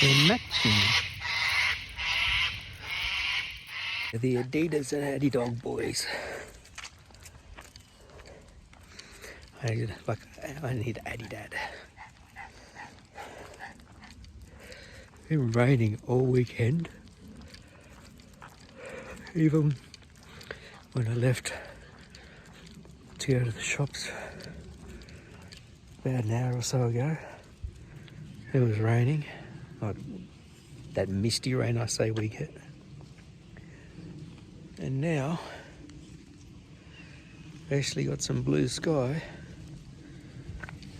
they're matching. The Adidas and Addy Dog boys. I need Addy Dad. It's been raining all weekend. Even when I left to go to the shops about an hour or so ago, it was raining. Like that misty rain I say we get. And now, we've actually got some blue sky,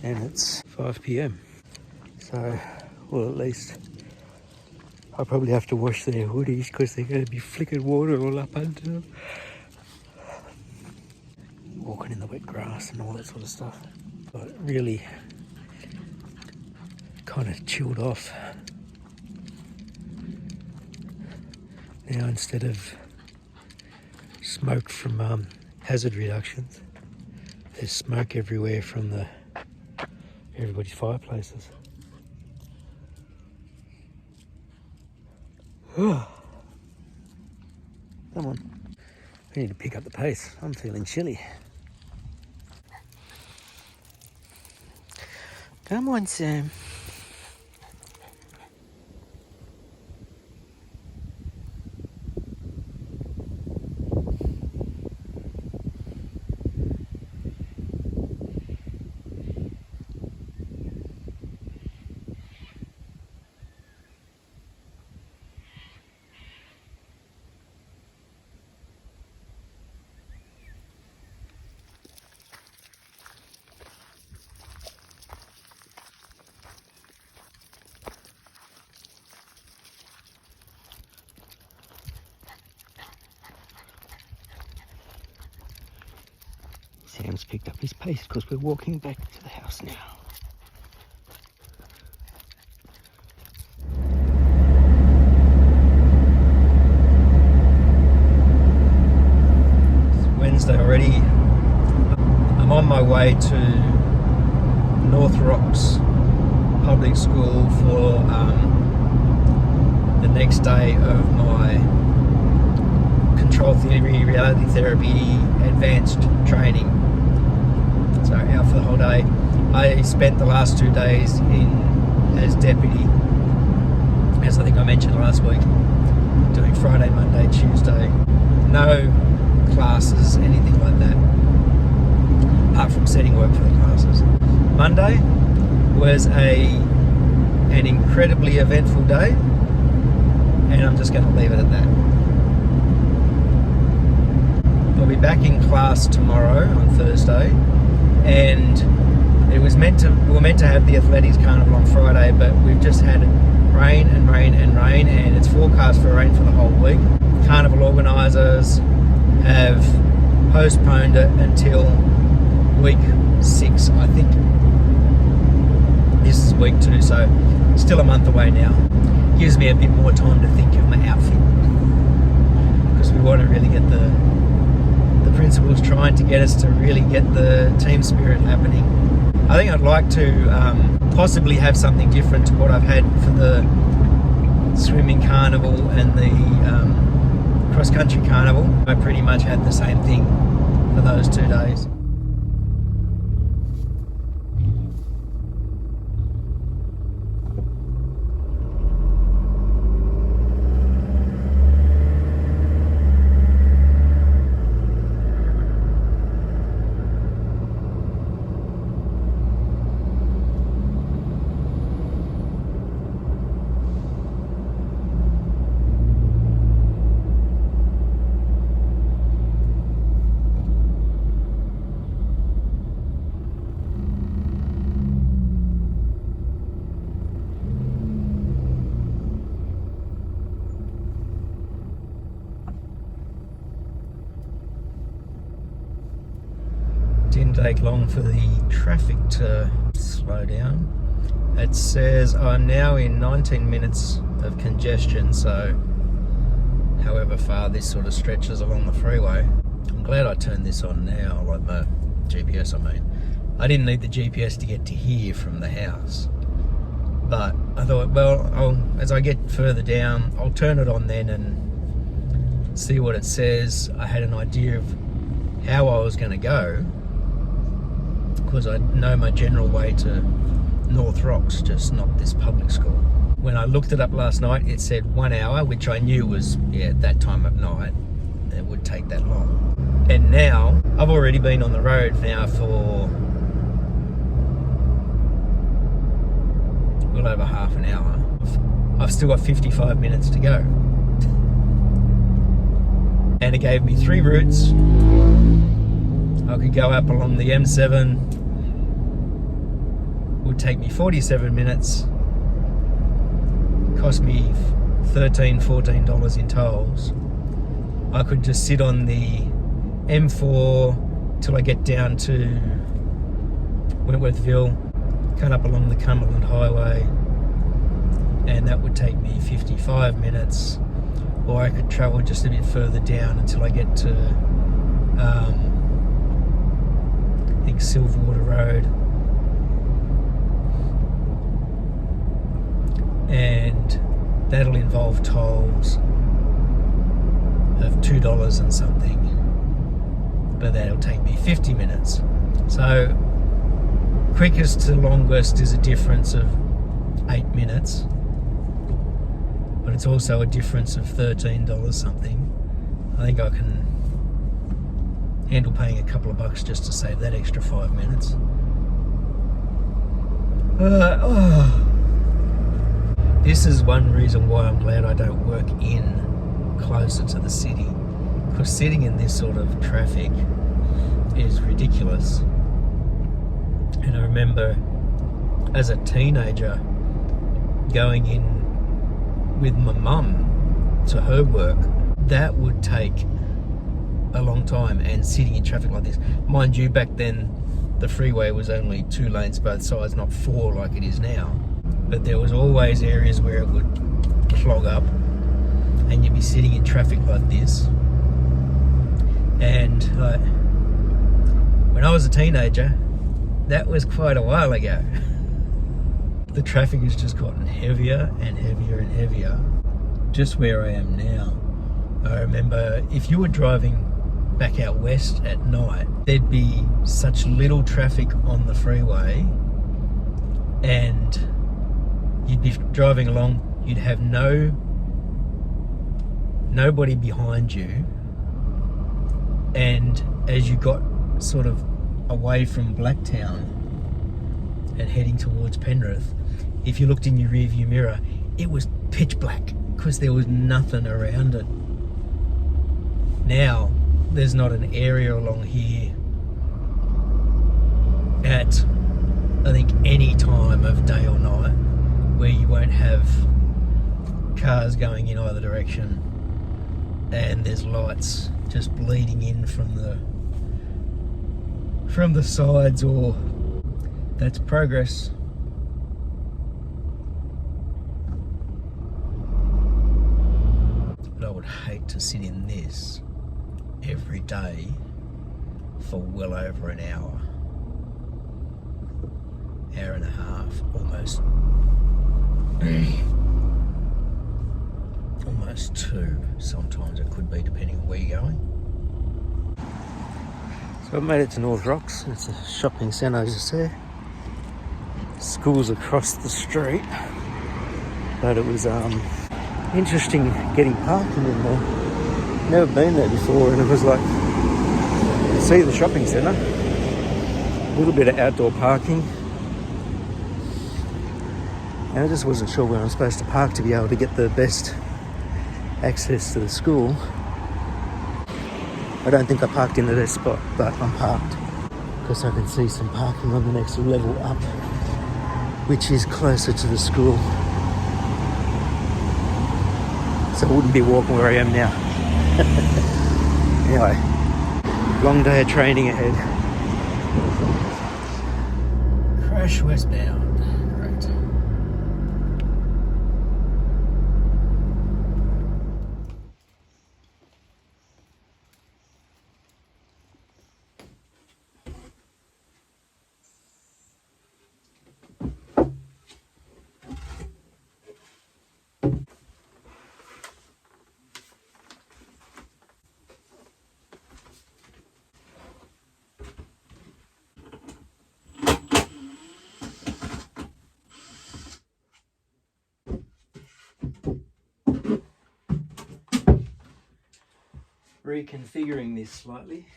and it's 5 PM. So, well, at least I'll probably have to wash their hoodies because they're going to be flicking water all up under them. Walking in the wet grass and all that sort of stuff. But really kind of chilled off. Now instead of smoke from hazard reductions, there's smoke everywhere from everybody's fireplaces. Come on, we need to pick up the pace. I'm feeling chilly. Come on, Sam. Sam's picked up his pace because we're walking back to the house now. It's Wednesday already. I'm on my way to North Rocks Public School for the next day of my control theory, reality therapy, advanced training. So out for the whole day. I spent the last 2 days as deputy, as I think I mentioned last week, doing Friday, Monday, Tuesday. No classes, anything like that, apart from setting work for the classes. Monday was an incredibly eventful day, and I'm just going to leave it at that. I'll be back in class tomorrow on Thursday, and we were meant to have the athletics carnival on Friday, but we've just had rain and rain and rain, and it's forecast for rain for the whole week. Carnival organisers have postponed it until week 6, I think. This is week 2, so still a month away now. Gives me a bit more time to think of my outfit, because we want to really get the principal's trying to get us to really get the team spirit happening. I think I'd like to possibly have something different to what I've had for the swimming carnival and the cross-country carnival. I pretty much had the same thing for those 2 days. Didn't take long for the traffic to slow down. It says I'm now in 19 minutes of congestion, so however far this sort of stretches along the freeway. I'm glad I turned this on now, like the GPS I mean. I didn't need the GPS to get to here from the house. But I thought, well, as I get further down, I'll turn it on then and see what it says. I had an idea of how I was going to go, because I know my general way to North Rocks, just not this public school. When I looked it up last night, it said 1 hour, which I knew was, at that time of night, it would take that long. And now, I've already been on the road now for well over half an hour. I've still got 55 minutes to go. And it gave me 3 routes. I could go up along the M7. Would take me 47 minutes. Cost me $13, $14 in tolls. I could just sit on the M4 till I get down to Wentworthville, cut up along the Cumberland Highway, and that would take me 55 minutes. Or I could travel just a bit further down until I get to I think Silverwater Road, and that'll involve tolls of $2 and something, but that'll take me 50 minutes. So quickest to longest is a difference of 8 minutes, but it's also a difference of $13 something. I think I can handle paying a couple of bucks just to save that extra 5 minutes. This is one reason why I'm glad I don't work in closer to the city, because sitting in this sort of traffic is ridiculous. And I remember as a teenager going in with my mum to her work, that would take a long time, and sitting in traffic like this. Mind you, back then the freeway was only 2 lanes both sides, not 4 like it is now. But there was always areas where it would clog up and you'd be sitting in traffic like this. And when I was a teenager, that was quite a while ago. The traffic has just gotten heavier and heavier and heavier. Just where I am now, I remember if you were driving back out west at night, there'd be such little traffic on the freeway, and you'd be driving along, you'd have nobody behind you, and as you got sort of away from Blacktown and heading towards Penrith, if you looked in your rear view mirror, it was pitch black because there was nothing around it. Now there's not an area along here at, I think, any time of day or night where you won't have cars going in either direction, and there's lights just bleeding in from the sides, or that's progress. But I would hate to sit in this every day for well over an hour and a half, almost 2 sometimes it could be, depending on where you're going. So I've made it to North Rocks. It's a shopping centre just there. School's across the street, but it was interesting getting parking in there. Never been there before, and it was like, you see the shopping centre, a little bit of outdoor parking, and I just wasn't sure where I'm supposed to park to be able to get the best access to the school. I don't think I parked in the best spot, but I'm parked because I can see some parking on the next level up, which is closer to the school. So I wouldn't be walking where I am now. Anyway, long day of training ahead. Crash westbound. Great. reconfiguring this slightly.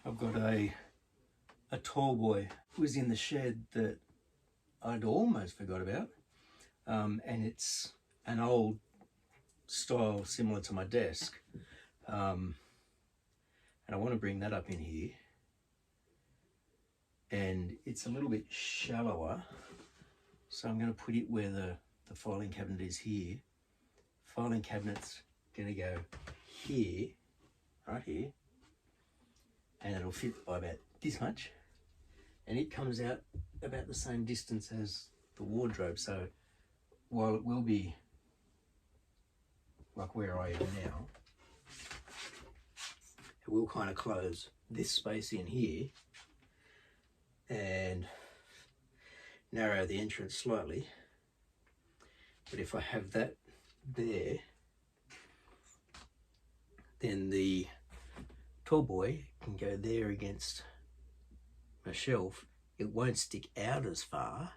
I've got a tall boy was in the shed that I'd almost forgot about, and it's an old style similar to my desk, and I want to bring that up in here, and it's a little bit shallower, so I'm going to put it where the filing cabinet is here. Filing cabinet's going to go here, right here, and it'll fit by about this much, and it comes out about the same distance as the wardrobe. So while it will be like where I am now, it will kind of close this space in here and narrow the entrance slightly. But if I have that there, then the tall boy can go there against my shelf. It won't stick out as far,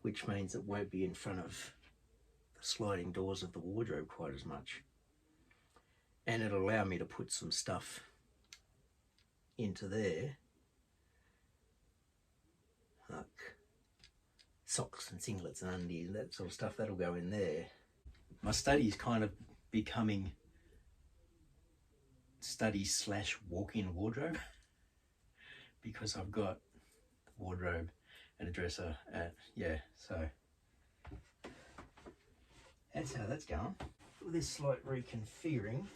which means it won't be in front of the sliding doors of the wardrobe quite as much. And it'll allow me to put some stuff into there, like socks and singlets and undies, that sort of stuff. That'll go in there. My study is kind of becoming study slash walk-in wardrobe because I've got the wardrobe and a dresser. Yeah, so that's how that's going. With this slight reconfiguring,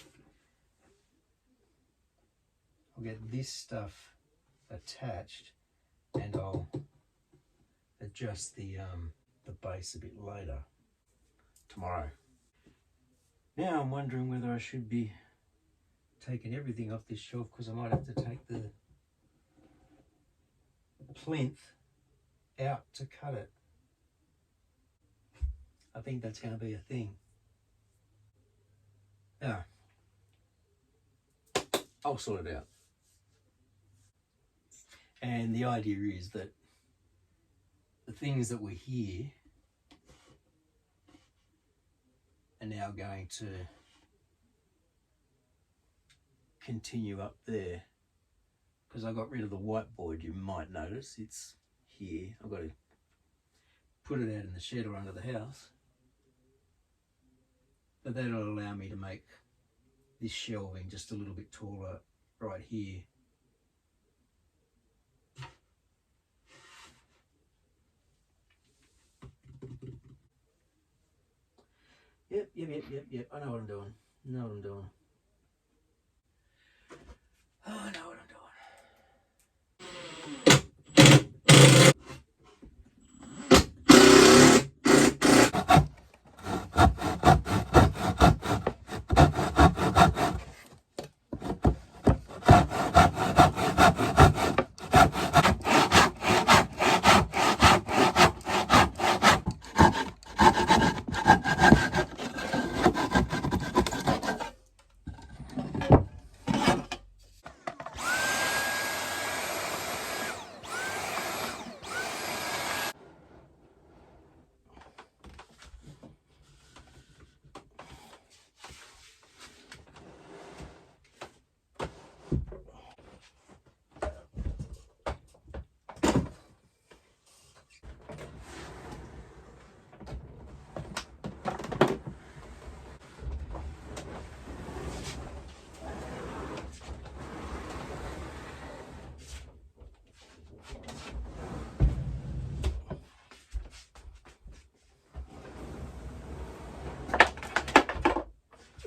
I'll get this stuff attached and I'll adjust the base a bit later tomorrow. Now I'm wondering whether I should be taking everything off this shelf, because I might have to take the plinth out to cut it. I think that's going to be a thing. Yeah, I'll sort it out. And the idea is that the things that were here are now going to continue up there, because I got rid of the whiteboard. You might notice it's here. I've got to put it out in the shed or under the house, but that'll allow me to make this shelving just a little bit taller right here. Yep. I know what I'm doing. I know what I'm doing. Oh, I know what I'm doing.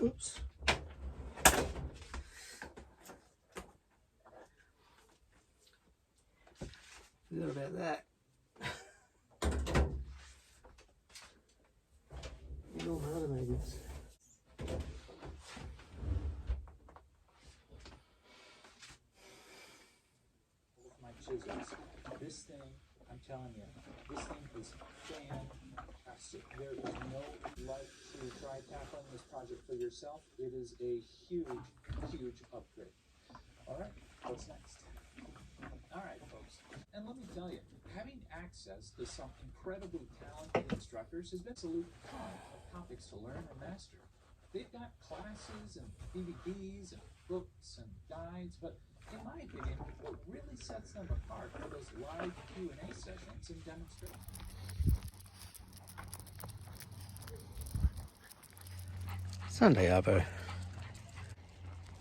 Oops. Forgot about that. No other magnets. With my chisels, this thing, I'm telling you, this thing is fantastic. There is no life to try tackling this project for yourself. It is a huge, huge upgrade. All right, what's next? All right, folks. And let me tell you, having access to some incredibly talented instructors has been a absolute ton of topics to learn and master. They've got classes and DVDs and books and guides, but in my opinion, what really sets them apart are those live Q&A sessions and demonstrations. Sunday, Arvo.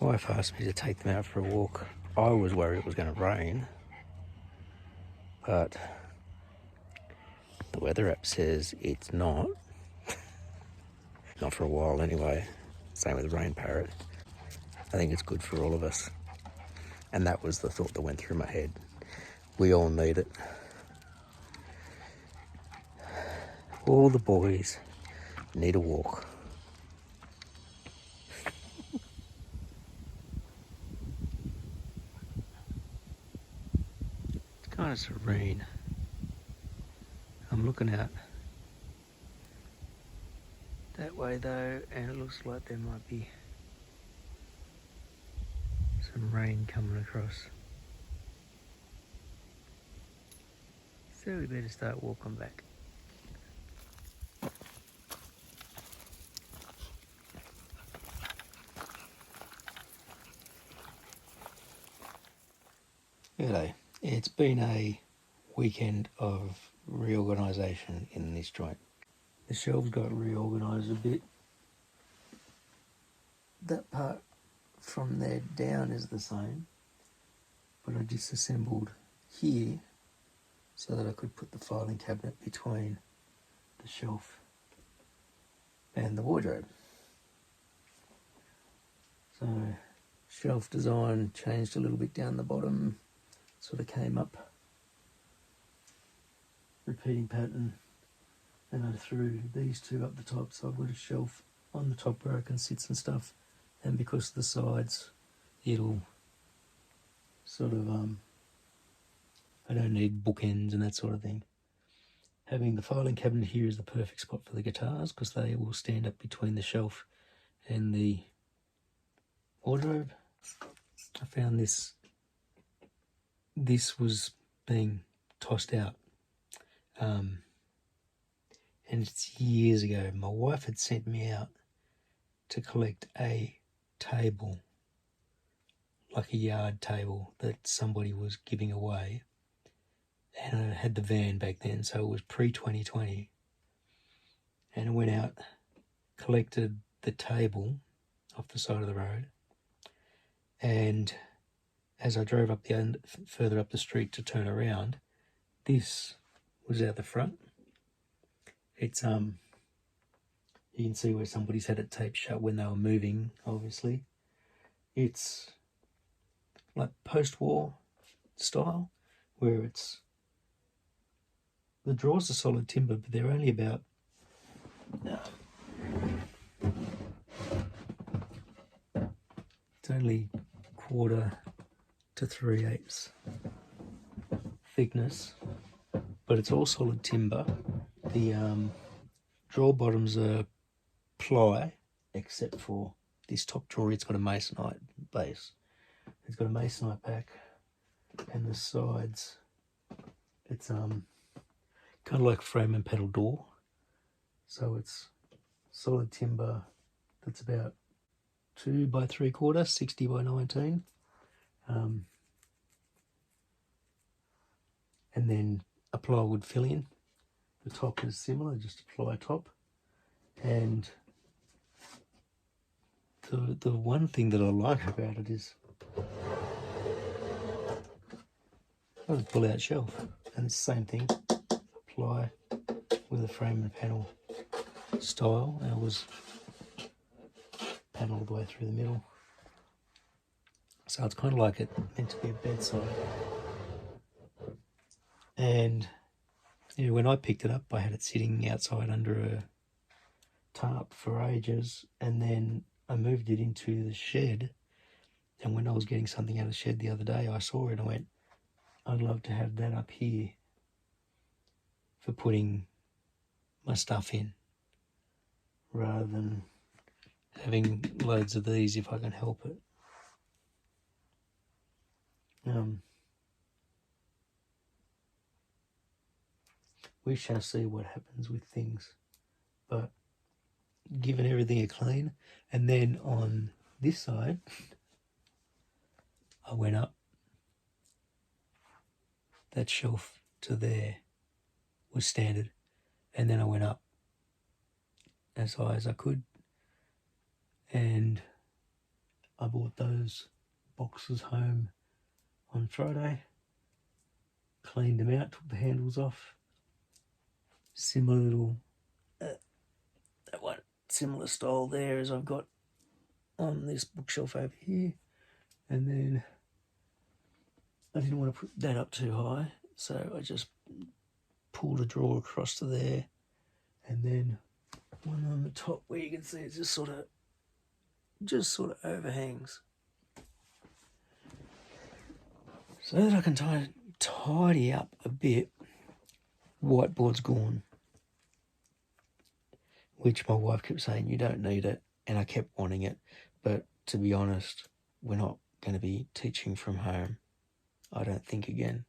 Wife asked me to take them out for a walk. I was worried it was going to rain, but the weather app says it's not. Not for a while anyway. Same with Rain Parrot. I think it's good for all of us. And that was the thought that went through my head. We all need it. All the boys need a walk. It's kind of serene. I'm looking out that way though, and it looks like there might be some rain coming across. So we better start walking back. G'day. It's been a weekend of reorganisation in this joint. The shelves got reorganised a bit. That part from there down is the same, but I disassembled here so that I could put the filing cabinet between the shelf and the wardrobe. So shelf design changed a little bit down the bottom, sort of came up, repeating pattern. Then I threw these two up the top, so I've got a shelf on the top where I can sit some stuff, and because of the sides, it'll sort of, I don't need bookends and that sort of thing. Having the filing cabinet here is the perfect spot for the guitars because they will stand up between the shelf and the wardrobe. I found this was being tossed out. And it's years ago. My wife had sent me out to collect a table, like a yard table that somebody was giving away. And I had the van back then, so it was pre-2020. And I went out, collected the table off the side of the road. And as I drove up the end, further up the street to turn around, this was out the front. It's you can see where somebody's had it taped shut when they were moving, obviously. It's like post-war style, where it's the drawers are solid timber, but they're only about it's only 1/4 to 3/8 thickness, but it's all solid timber. The drawer bottoms are ply, except for this top drawer. It's got a masonite base. It's got a masonite back, and the sides, it's kind of like a frame and panel door. So it's solid timber that's about 2 by 3/4, 60 by 19. And then a plywood fill-in. The top is similar, just a ply top. And the one thing that I like about it is I just pull out shelf, and it's the same thing, ply with a frame and panel style, and it was panel all the way through the middle. So it's kind of like it meant to be a bedside. And you know, when I picked it up, I had it sitting outside under a tarp for ages, and then I moved it into the shed. And when I was getting something out of the shed the other day, I saw it and I went, I'd love to have that up here for putting my stuff in, rather than having loads of these if I can help it. we shall see what happens with things. But given everything a clean, and then on this side, I went up. That shelf to there was standard, and then I went up as high as I could, and I bought those boxes home on Friday, cleaned them out, took the handles off. Similar little, that one, similar style there as I've got on this bookshelf over here. And then I didn't want to put that up too high, so I just pulled a drawer across to there, and then one on the top where you can see it just sort of overhangs, so that I can tidy up a bit. Whiteboard's gone, which my wife kept saying, you don't need it, and I kept wanting it, but to be honest, we're not going to be teaching from home, I don't think, again.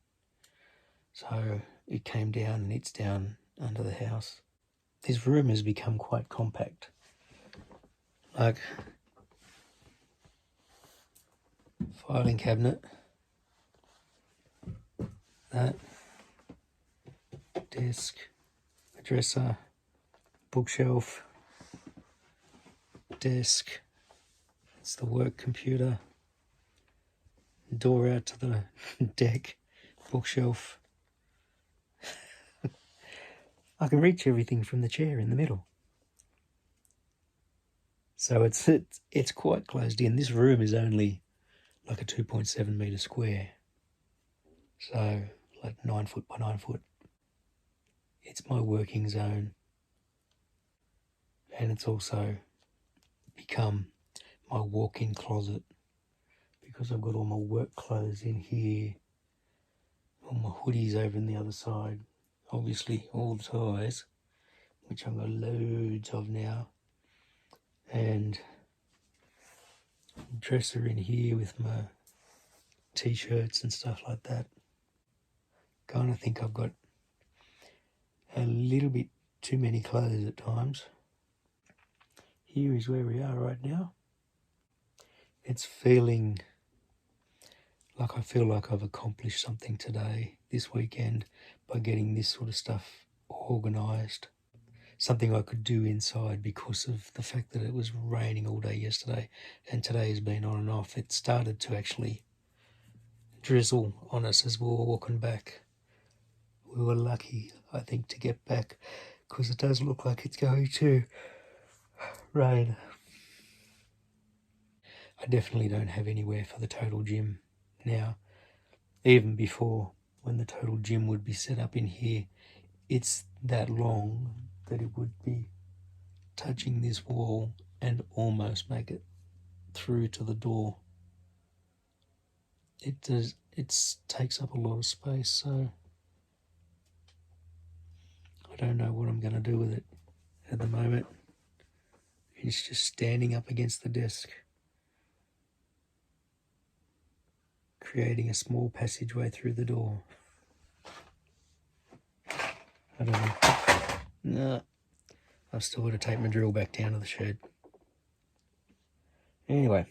So it came down, and it's down under the house. This room has become quite compact. Like, filing cabinet, that, desk, a dresser, bookshelf, desk, it's the work computer, door out to the deck, bookshelf. I can reach everything from the chair in the middle. So it's quite closed in. This room is only like a 2.7 metre square. So like 9 foot by 9 foot. It's my working zone. And it's also become my walk-in closet, because I've got all my work clothes in here, all my hoodies over on the other side, obviously all the ties, which I've got loads of now, and dresser in here with my t-shirts and stuff like that. Kind of think I've got a little bit too many clothes at times. Here is where we are right now. It's feeling like I feel like I've accomplished something today, this weekend, by getting this sort of stuff organised. Something I could do inside because of the fact that it was raining all day yesterday, and today has been on and off. It started to actually drizzle on us as we were walking back. We were lucky, I think, to get back, because it does look like it's going to rain. I definitely don't have anywhere for the total gym now. Even before, when the total gym would be set up in here, it's that long that it would be touching this wall and almost make it through to the door. It takes up a lot of space, so I don't know what I'm going to do with it at the moment. It's just standing up against the desk, creating a small passageway through the door. I don't know. No, I've still got to take my drill back down to the shed. Anyway,